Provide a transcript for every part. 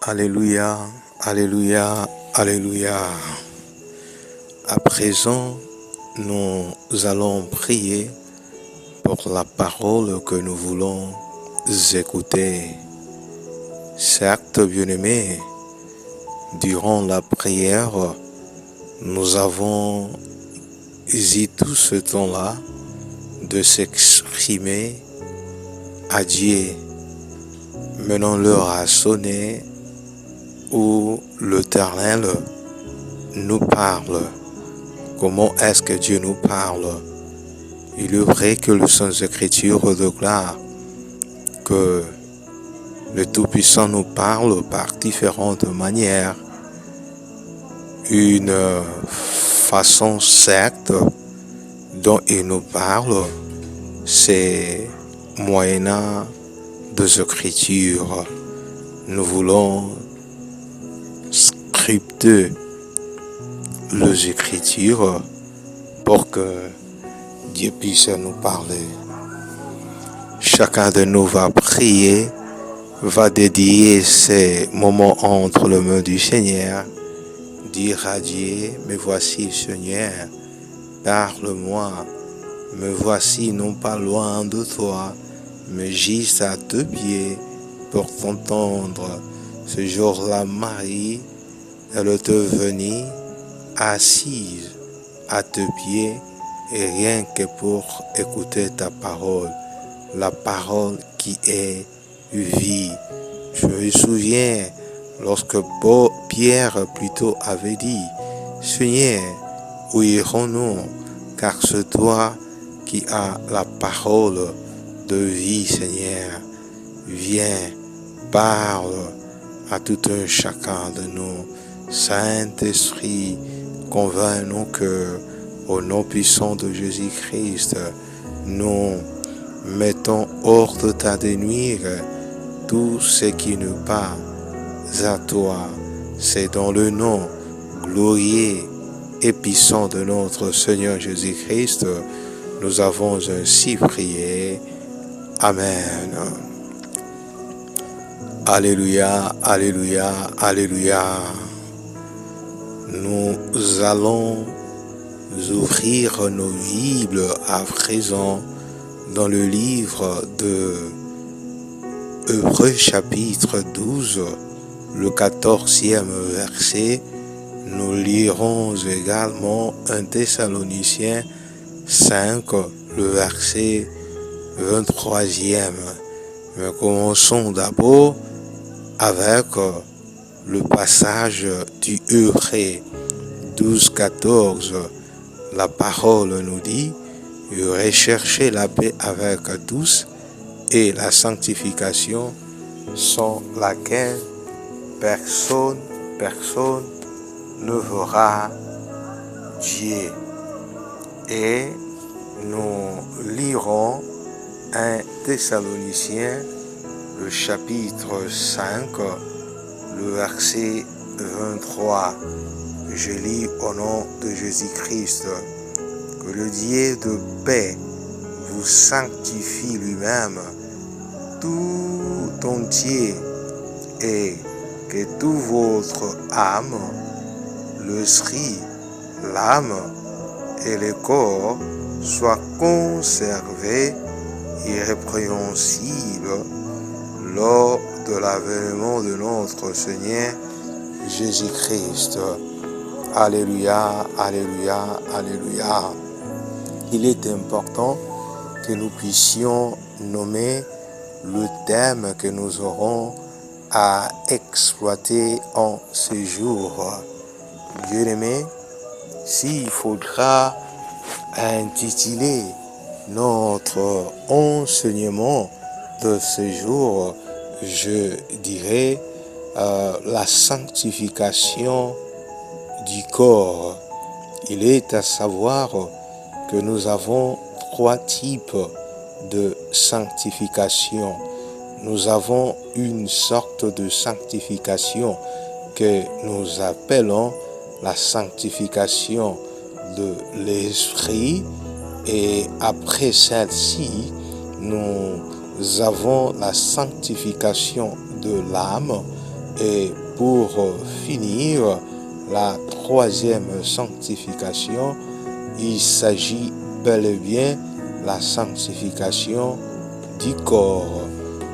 Alléluia, Alléluia, Alléluia. À présent, nous allons prier pour la parole que nous voulons écouter. Certes, bien-aimés, durant la prière, nous avons eu tout ce temps-là de s'exprimer à Dieu. Maintenant, l'heure a sonné où l'Éternel nous parle. Comment est-ce que Dieu nous parle? Il est vrai que le Saint Écriture déclare que le Tout-Puissant nous parle par différentes manières. Une façon certes dont il nous parle, c'est moyennant des Écritures. Nous voulons scripter les Écritures pour que Dieu puisse nous parler. Chacun de nous va prier, va dédier ces moments entre les mains du Seigneur, dire à Dieu, me voici Seigneur, parle-moi, me voici non pas loin de toi, mais juste à tes pieds pour t'entendre. Ce jour-là, Marie, elle était venue assise à tes pieds et rien que pour écouter ta parole, la parole qui est vie. Je me souviens lorsque Pierre plutôt avait dit, Seigneur, où irons-nous? Car c'est toi qui as la parole de vie, Seigneur. Viens, parle à tout un chacun de nous. Saint-Esprit, convainc nos cœurs au nom puissant de Jésus-Christ. Nous mettons hors de ta dénuire tout ce qui n'est pas à toi. C'est dans le nom glorieux et puissant de notre Seigneur Jésus-Christ, nous avons ainsi prié. Amen. Alléluia, Alléluia, Alléluia. Nous allons ouvrir nos Bibles à présent dans le livre de Hébreux chapitre 12, le 14e verset. Nous lirons également 1 Thessaloniciens 5, le verset 23e. Mais commençons d'abord avec le passage du Hébreux 12, 14. La parole nous dit, recherchez la paix avec tous et la sanctification sans laquelle personne ne verra Dieu. Et nous lirons 1 Thessaloniciens, le chapitre 5, le verset 23. Je lis au nom de Jésus-Christ. Que le Dieu de paix vous sanctifie lui-même tout entier et que tout votre âme, l'esprit, l'âme et le corps soient conservés irrépréhensibles lors de l'avènement de notre Seigneur Jésus-Christ. Alléluia, Alléluia, Alléluia. Il est important que nous puissions nommer le thème que nous aurons à exploiter en ce jour. Bien-aimés, s'il faudra intituler notre enseignement de ce jour, je dirais la sanctification du corps. Il est à savoir que nous avons 3 types de sanctification. Nous avons une sorte de sanctification que nous appelons la sanctification de l'esprit, et après celle-ci, nous avons la sanctification de l'âme Et pour finir, la troisième sanctification, il s'agit bel et bien la sanctification du corps.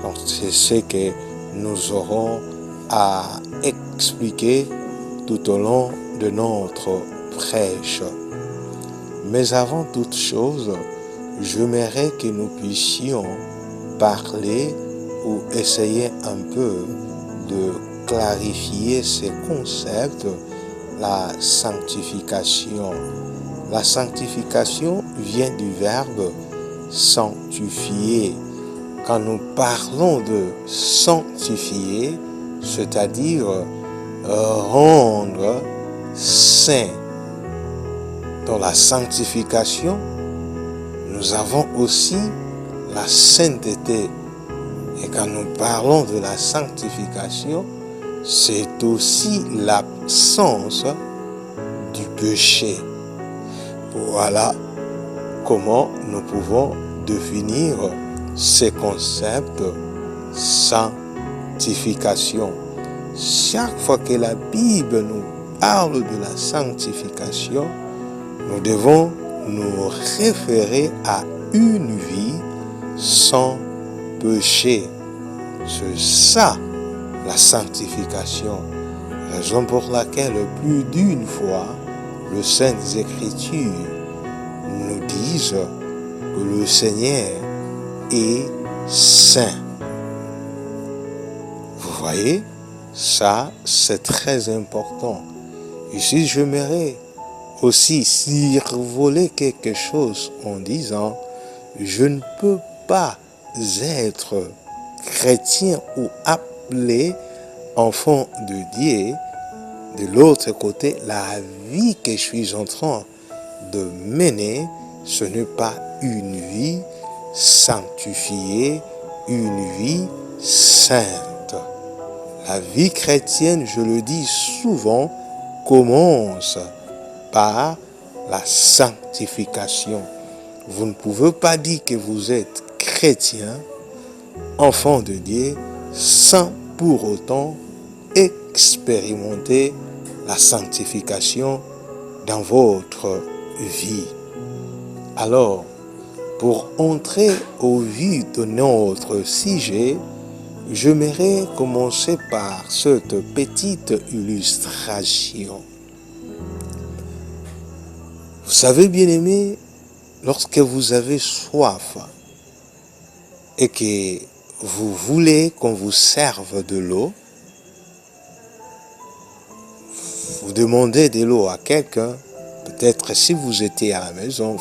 Donc c'est ce que nous aurons à expliquer tout au long de notre prêche. Mais avant toute chose, j'aimerais que nous puissions parler ou essayer un peu de clarifier ces concepts, la sanctification. La sanctification vient du verbe sanctifier. Quand nous parlons de sanctifier, c'est-à-dire rendre saint. Dans la sanctification, nous avons aussi la sainteté. Et quand nous parlons de la sanctification, c'est aussi l'absence du péché. Voilà comment nous pouvons définir ces concepts sanctification. Chaque fois que la Bible nous parle de la sanctification, nous devons nous référer à une vie sans péché. C'est ça la sanctification. Raison pour laquelle plus d'une fois, les Saintes Écritures nous disent que le Seigneur est saint. Vous voyez, ça c'est très important. Ici, j'aimerais aussi survoler quelque chose en disant, je ne peux pas être chrétien ou appelé enfant de Dieu. De l'autre côté, la vie que je suis en train de mener, ce n'est pas une vie sanctifiée, une vie sainte. La vie chrétienne, je le dis souvent, commence par la sanctification. Vous ne pouvez pas dire que vous êtes chrétien, enfant de Dieu, sans pour autant expérimenter la sanctification dans votre vie. Alors, pour entrer au vif de notre sujet, j'aimerais commencer par cette petite illustration. Vous savez, bien-aimés, lorsque vous avez soif et que vous voulez qu'on vous serve de l'eau, vous demandez de l'eau à quelqu'un, peut-être si vous étiez à la maison,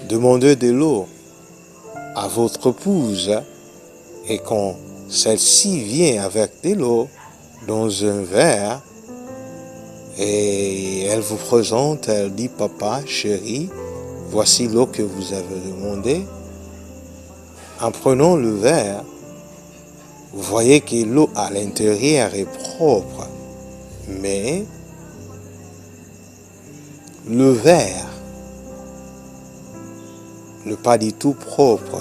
demandez de l'eau à votre épouse et quand celle-ci vient avec de l'eau dans un verre et elle vous présente, elle dit, papa, chérie, voici l'eau que vous avez demandée. En prenant le verre, vous voyez que l'eau à l'intérieur est propre, mais le verre n'est pas du tout propre.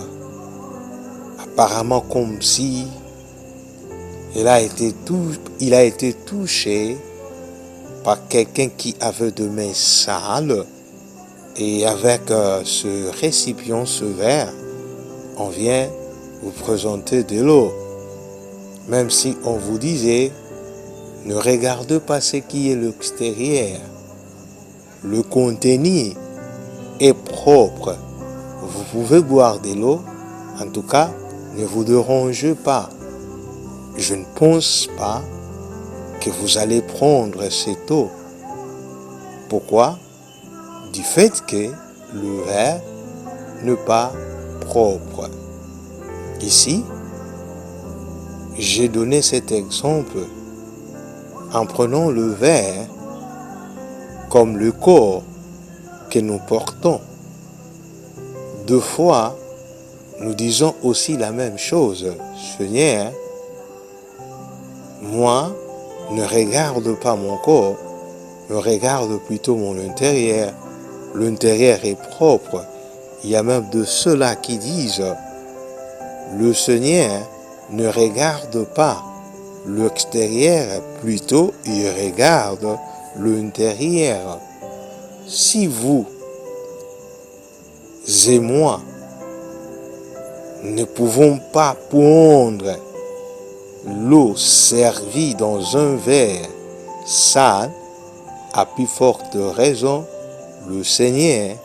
Apparemment comme si il a été touché par quelqu'un qui avait des mains sales et avec ce récipient, ce verre, on vient vous présenter de l'eau. Même si on vous disait, ne regardez pas ce qui est l'extérieur. Le contenu est propre. Vous pouvez boire de l'eau. En tout cas, ne vous dérangez pas. Je ne pense pas que vous allez prendre cette eau. Pourquoi? Du fait que le verre n'est pas propre. Ici, j'ai donné cet exemple en prenant le verre comme le corps que nous portons. Deux fois, nous disons aussi la même chose. Seigneur, moi, ne regarde pas mon corps, mais regarde plutôt mon intérieur. L'intérieur est propre. Il y a même de ceux-là qui disent, le Seigneur ne regarde pas l'extérieur, plutôt il regarde l'intérieur. Si vous et moi ne pouvons pas prendre l'eau servie dans un verre sale, à plus forte raison, le Seigneur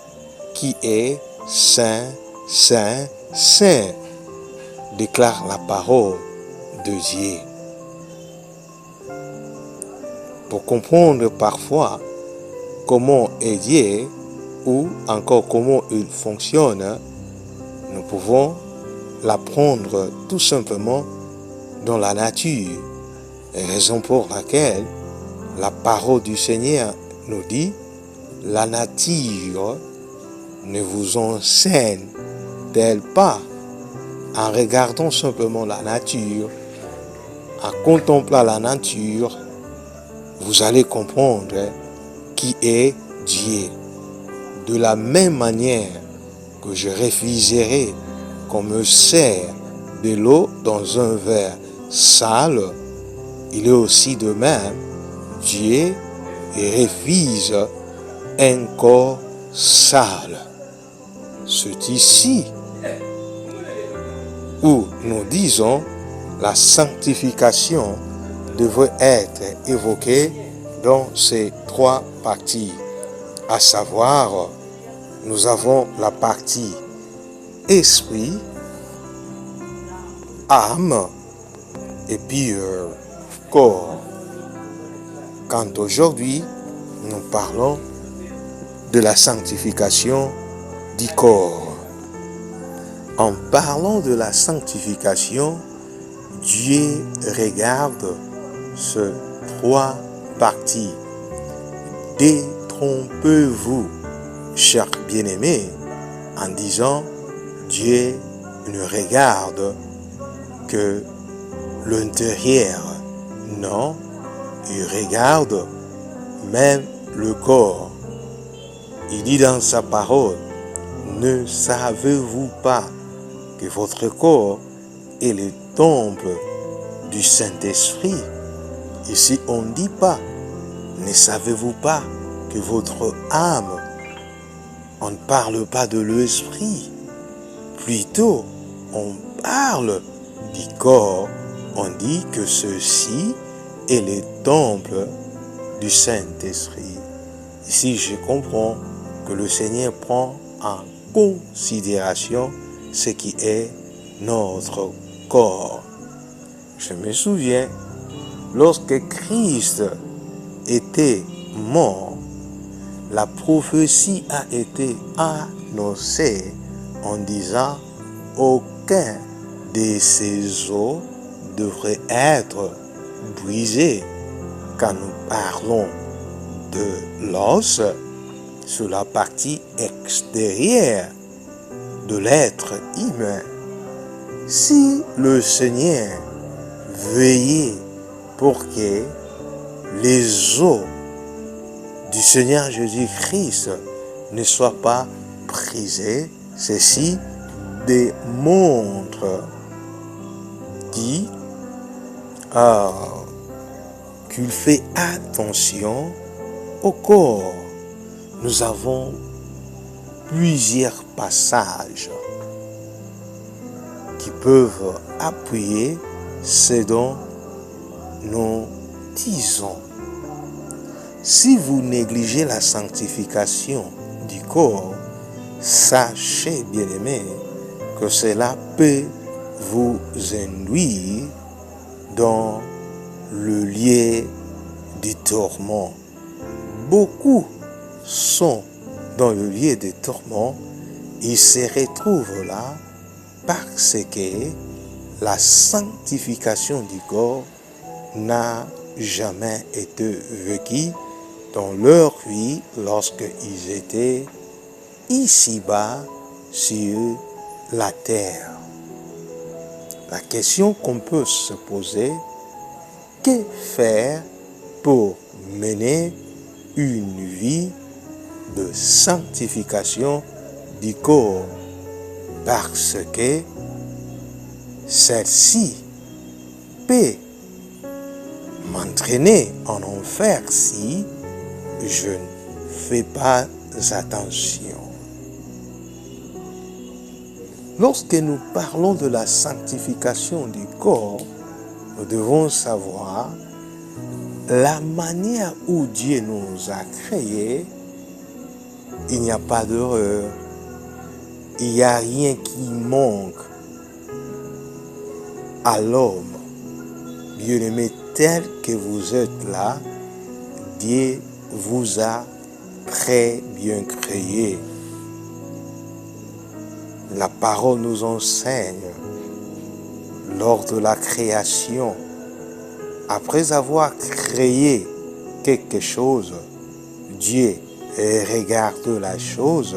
qui est saint, saint, saint, déclare la parole de Dieu. Pour comprendre parfois comment est Dieu ou encore comment il fonctionne, nous pouvons l'apprendre tout simplement dans la nature. Raison pour laquelle la parole du Seigneur nous dit, la nature ne vous enseigne-t-elle pas? En regardant simplement la nature, en contemplant la nature, vous allez comprendre qui est Dieu. De la même manière que je refuserai qu'on me sert de l'eau dans un verre sale, il est aussi de même, Dieu refuse un corps sale. C'est ici où nous disons la sanctification devrait être évoquée dans ces trois parties. À savoir, nous avons la partie esprit, âme et puis corps. Quand aujourd'hui, nous parlons de la sanctification du corps. En parlant de la sanctification, Dieu regarde ces trois parties. Détrompez-vous, chers bien-aimés, en disant Dieu ne regarde que l'intérieur. Non, il regarde même le corps. Il dit dans sa parole, ne savez-vous pas que votre corps est le temple du Saint-Esprit? Ici, on ne dit pas, ne savez-vous pas que votre âme, on ne parle pas de l'esprit, plutôt on parle du corps, on dit que ceci est le temple du Saint-Esprit. Ici, je comprends que le Seigneur prend en considération ce qui est notre corps. Je me souviens, lorsque Christ était mort, la prophétie a été annoncée en disant aucun de ces os devrait être brisé. Quand nous parlons de l'os, sur la partie extérieure de l'être humain. Si le Seigneur veillait pour que les os du Seigneur Jésus-Christ ne soient pas brisés, ceci démontre qu'il fait attention au corps. Nous avons plusieurs passages qui peuvent appuyer ce dont nous disons. Si vous négligez la sanctification du corps, sachez, bien-aimés, que cela peut vous induire dans le lieu du tourment. Beaucoup sont dans le lieu des tourments, ils se retrouvent là parce que la sanctification du corps n'a jamais été vécue dans leur vie lorsqu'ils étaient ici-bas sur la terre. La question qu'on peut se poser, que faire pour mener une vie de sanctification du corps, parce que celle-ci peut m'entraîner en enfer si je ne fais pas attention. Lorsque nous parlons de la sanctification du corps, nous devons savoir la manière où Dieu nous a créés. Il n'y a pas d'erreur, il n'y a rien qui manque à l'homme. Bien-aimé, tel que vous êtes là, Dieu vous a très bien créé. La parole nous enseigne, lors de la création, après avoir créé quelque chose, Dieu regarde la chose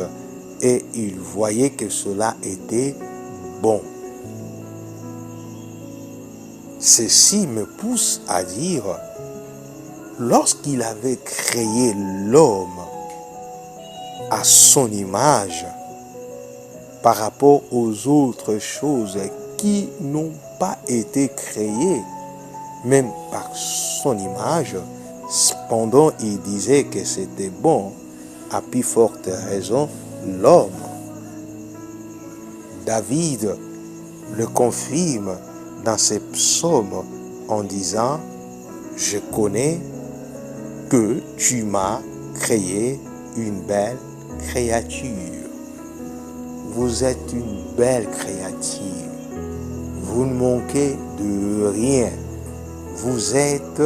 et il voyait que cela était bon. Ceci me pousse à dire, lorsqu'il avait créé l'homme à son image, par rapport aux autres choses qui n'ont pas été créées, même par son image, cependant il disait que c'était bon, à plus forte raison l'homme. David le confirme dans ses psaumes en disant, je connais que tu m'as créé une belle créature. Vous êtes une belle créature. Vous ne manquez de rien. Vous êtes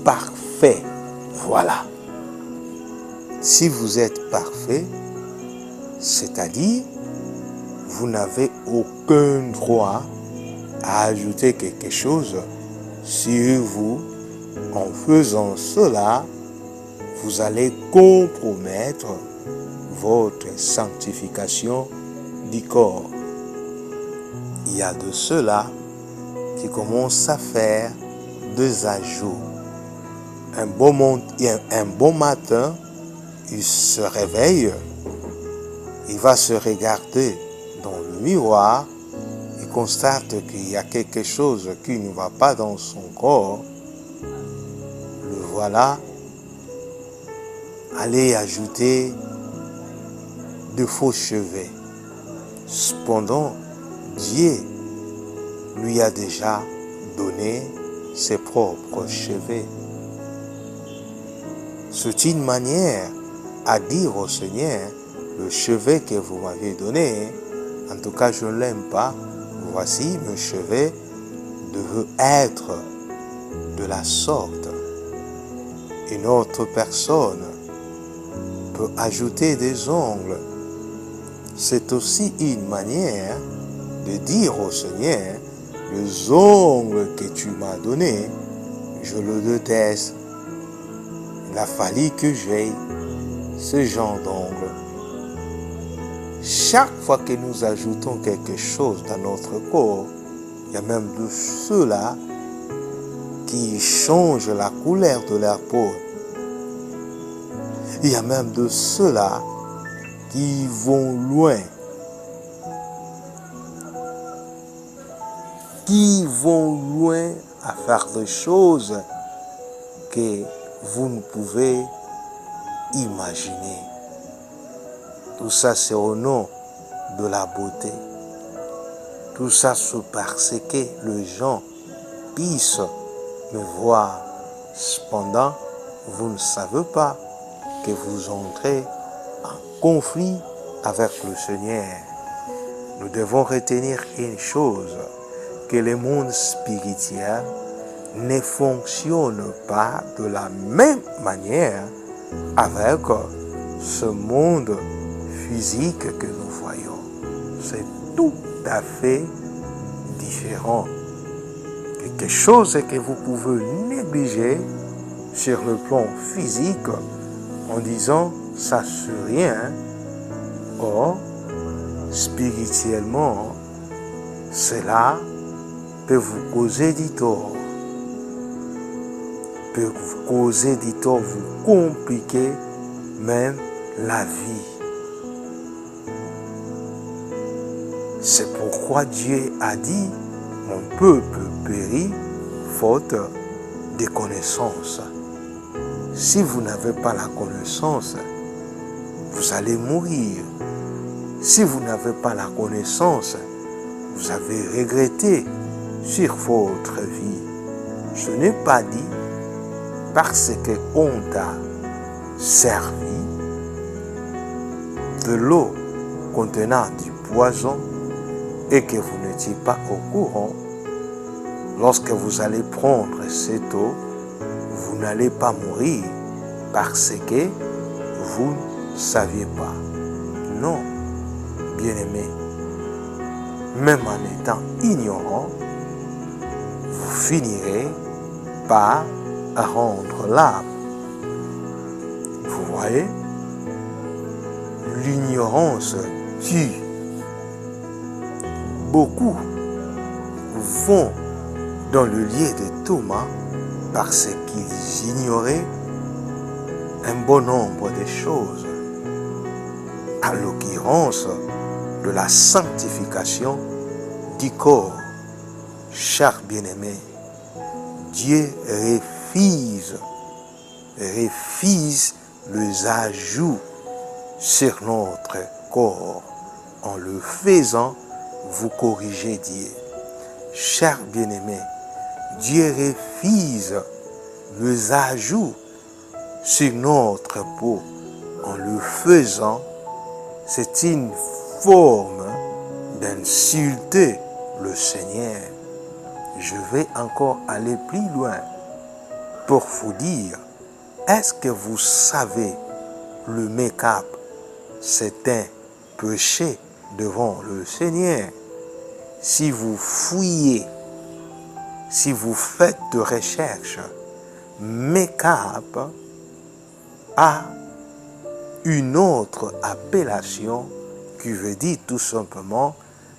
parfait. Voilà. Si vous êtes parfait, c'est-à-dire, vous n'avez aucun droit à ajouter quelque chose sur vous. En faisant cela, vous allez compromettre votre sanctification du corps. Il y a de ceux-là qui commencent à faire des ajouts. Un bon matin, il se réveille, il va se regarder dans le miroir, il constate qu'il y a quelque chose qui ne va pas dans son corps. Le voilà, aller ajouter de faux cheveux. Cependant, Dieu lui a déjà donné ses propres cheveux. C'est une manière à dire au Seigneur, le cheveu que vous m'avez donné, en tout cas je ne l'aime pas, voici mes cheveux devaient être de la sorte. Une autre personne peut ajouter des ongles. C'est aussi une manière de dire au Seigneur, les ongles que tu m'as donnés, je le déteste. Il a fallu que j'aie ce genre d'ongles. Chaque fois que nous ajoutons quelque chose dans notre corps, il y a même de ceux-là qui changent la couleur de leur peau. Il y a même de ceux-là qui vont loin. Qui vont loin à faire des choses que vous ne pouvez imaginer. Tout ça, c'est au nom de la beauté. Tout ça, c'est parce que les gens puissent me voir. Cependant, vous ne savez pas que vous entrez en conflit avec le Seigneur. Nous devons retenir une chose, que le monde spirituel ne fonctionne pas de la même manière avec ce monde physique que nous voyons. C'est tout à fait différent. Quelque chose que vous pouvez négliger sur le plan physique en disant ça c'est rien. Or, spirituellement, cela peut vous causer du tort. Peut vous causer du tort, vous compliquer même la vie. C'est pourquoi Dieu a dit, Mon peuple périt faute de connaissance. Si vous n'avez pas la connaissance, vous allez mourir. Si vous n'avez pas la connaissance, vous avez regretté sur votre vie. Je n'ai pas dit parce qu'on t'a servi de l'eau contenant du poison et que vous n'étiez pas au courant. Lorsque vous allez prendre cette eau, vous n'allez pas mourir parce que vous ne saviez pas. Non, bien-aimé, même en étant ignorant, vous finirez par rendre l'âme. Vous voyez, l'ignorance tue. Beaucoup vont dans le lieu de Thomas parce qu'ils ignoraient un bon nombre de choses, à l'occurrence de la sanctification du corps. Chers bien-aimés, Dieu refuse les ajouts sur notre corps. En le faisant, vous corrigez Dieu. Chers bien-aimés, Dieu refuse les ajouts sur notre peau. En le faisant, c'est une forme d'insulter le Seigneur. Je vais encore aller plus loin pour vous dire, est-ce que vous savez, le make-up, c'est un péché devant le Seigneur? Si vous fouillez, si vous faites de recherche, make-up a une autre appellation qui veut dire tout simplement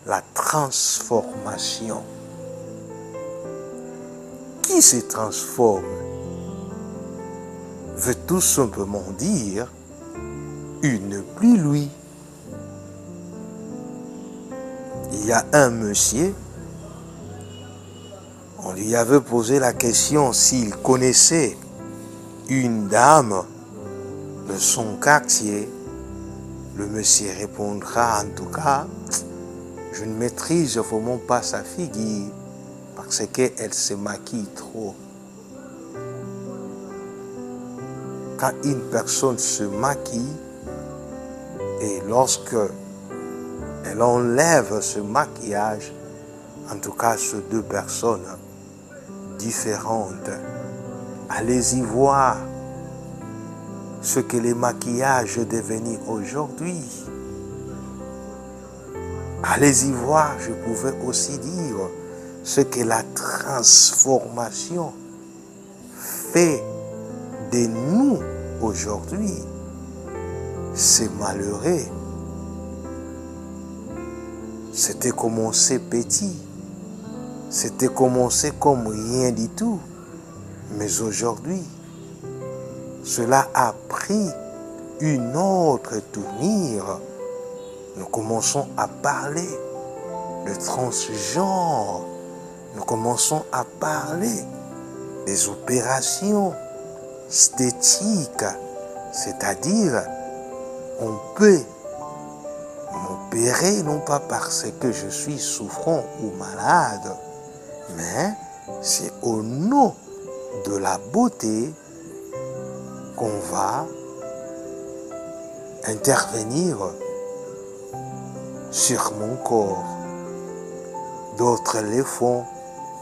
la transformation. Qui se transforme veut tout simplement dire il n'est plus lui. Il y a un monsieur, on lui avait posé la question s'il connaissait une dame de son quartier. Le monsieur répondra en tout cas, je ne maîtrise vraiment pas sa figure parce qu'elle se maquille trop. Quand une personne se maquille et lorsque elle enlève ce maquillage, en tout cas ce deux personnes différentes, allez-y voir ce que les maquillages est devenu aujourd'hui. Allez-y voir, je pouvais aussi dire ce que la transformation fait de nous aujourd'hui. C'est malheureux. C'était commencé petit. C'était commencé comme rien du tout. Mais aujourd'hui, cela a pris une autre tournure. Nous commençons à parler de transgenre. Nous commençons à parler des opérations esthétiques. C'est-à-dire, on peut m'opérer non pas parce que je suis souffrant ou malade, mais c'est au nom de la beauté qu'on va intervenir sur mon corps. D'autres le font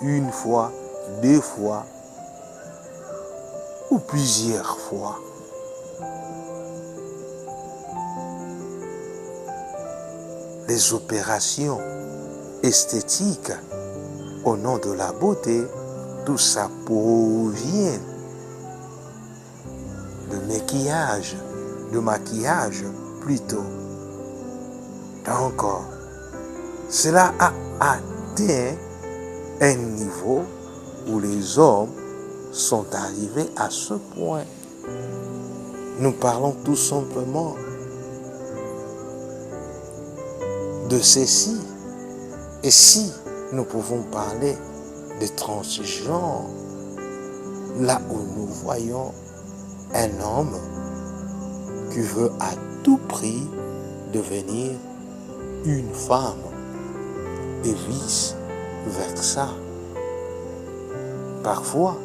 une fois, deux fois ou plusieurs fois. Les opérations esthétiques au nom de la beauté, tout ça provient de maquillage plutôt. Donc, cela a atteint un niveau où les hommes sont arrivés à ce point. Nous parlons tout simplement de ceci. Et si nous pouvons parler de transgenre, là où nous voyons un homme qui veut à tout prix devenir une femme et vice versa. Parfois,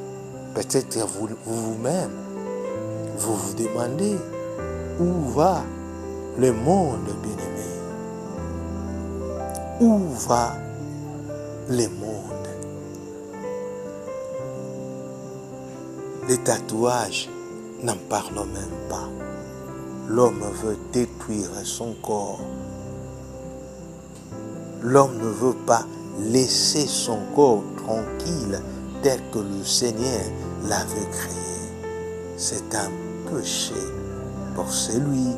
peut-être vous-même, vous vous demandez où va le monde bien-aimé? Où va le monde? Les tatouages n'en parlons même pas. L'homme veut détruire son corps. L'homme ne veut pas laisser son corps tranquille tel que le Seigneur l'avait créé. C'est un péché pour celui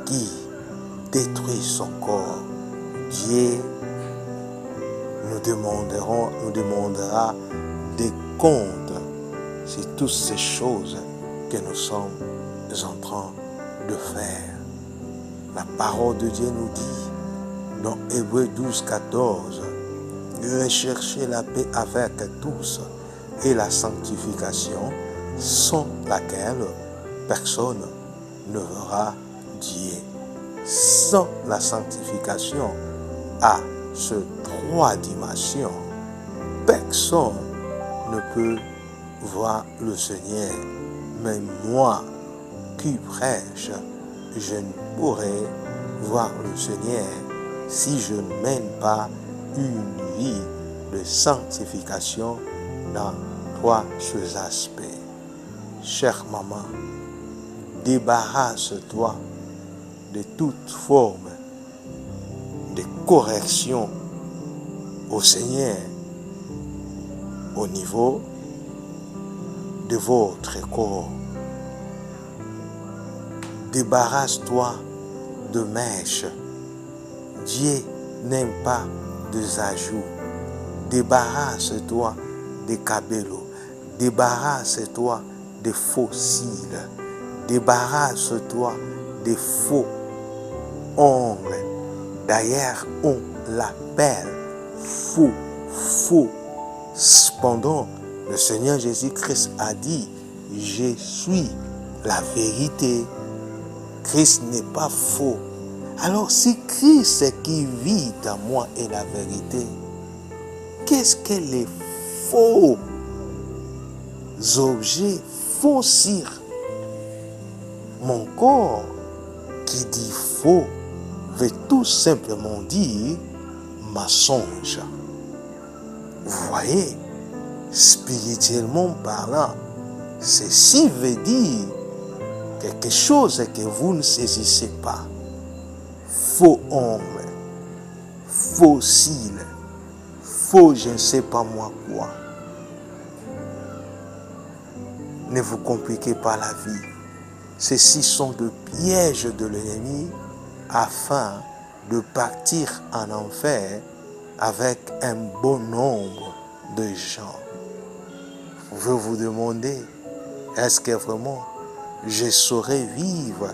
qui détruit son corps. Dieu nous demandera des comptes sur toutes ces choses que nous sommes en train de faire. La parole de Dieu nous dit dans Hébreux 12, 14, recherchez la paix avec tous et la sanctification sans laquelle personne ne verra Dieu. Sans la sanctification à ces trois dimensions, personne ne peut voir le Seigneur. Mais moi qui prêche, je ne pourrai voir le Seigneur si je ne mène pas une vie de sanctification dans trois ces aspects. Chère maman, débarrasse-toi de toute forme de correction au Seigneur au niveau de votre corps. Débarrasse-toi de mèches. Dieu n'aime pas des ajouts. Débarrasse-toi des cabellos. Débarrasse-toi des fossiles. Débarrasse-toi des faux ongles. D'ailleurs, on l'appelle faux. Cependant, le Seigneur Jésus-Christ a dit, je suis la vérité. Christ n'est pas faux. Alors si Christ qui vit en moi est la vérité, qu'est-ce que les faux objets font sur mon corps? Qui dit faux veut tout simplement dire mensonge. Vous voyez, spirituellement parlant, ceci veut dire quelque chose que vous ne saisissez pas. Faux ongles, faux cils, faux je ne sais pas moi quoi. Ne vous compliquez pas la vie. Ceci sont des pièges de l'ennemi afin de partir en enfer avec un bon nombre de gens. Je vous demander, est-ce que vraiment je saurais vivre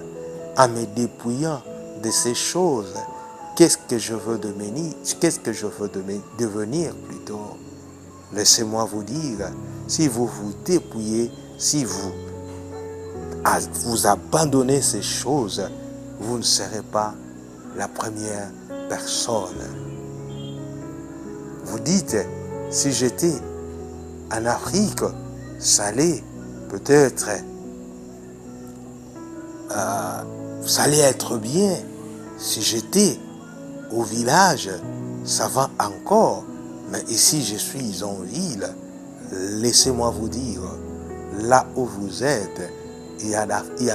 en me dépouillant de ces choses? Qu'est-ce que je veux devenir? Qu'est-ce que je veux devenir plutôt? Laissez-moi vous dire, si vous vous dépouillez, si vous abandonnez ces choses, vous ne serez pas la première personne. Vous dites, si j'étais en Afrique, ça allait peut-être, ça allait être bien. Si j'étais au village, ça va encore. Mais ici, je suis en ville. Laissez-moi vous dire, là où vous êtes, il y a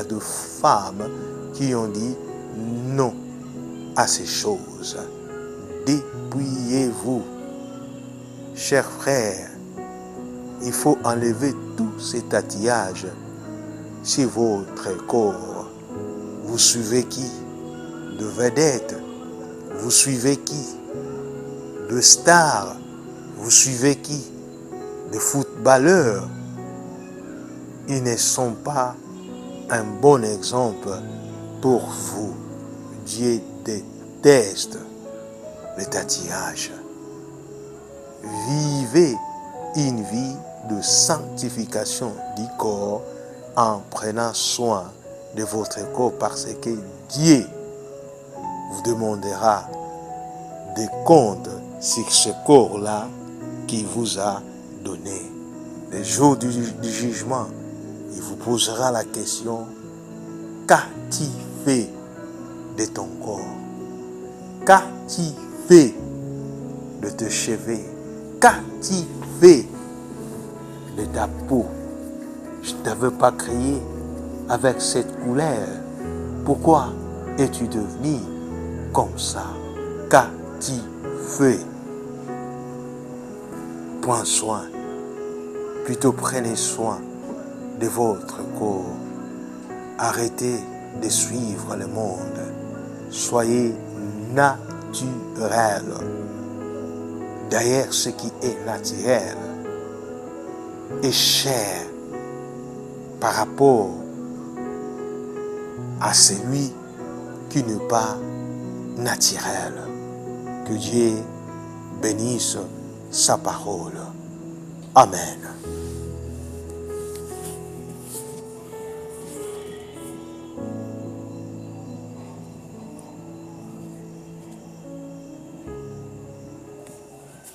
des femmes qui ont dit non à ces choses. Dépouillez-vous. Chers frères, il faut enlever tous ces tatouages sur votre corps. Vous suivez qui? De vedettes. Vous suivez qui? De stars. Vous suivez qui? De footballeurs. Ils ne sont pas un bon exemple pour vous. Dieu déteste les tatouages. vivez une vie de sanctification du corps en prenant soin de votre corps parce que Dieu vous demandera des comptes sur ce corps-là qu'il vous a donné. Le jour du jugement, il vous posera la question: qu'as-tu fait de ton corps? Qu'as-tu fait de tes cheveux? Qu'as-tu fait de ta peau? Je ne t'avais pas créé avec cette couleur. Pourquoi es-tu devenu comme ça? Qu'as-tu fait? Prends soin, plutôt prenez soin de votre corps. Arrêtez de suivre le monde. Soyez naturel. D'ailleurs, ce qui est naturel est cher par rapport à celui qui n'est pas naturel. Que Dieu bénisse sa parole. Amen.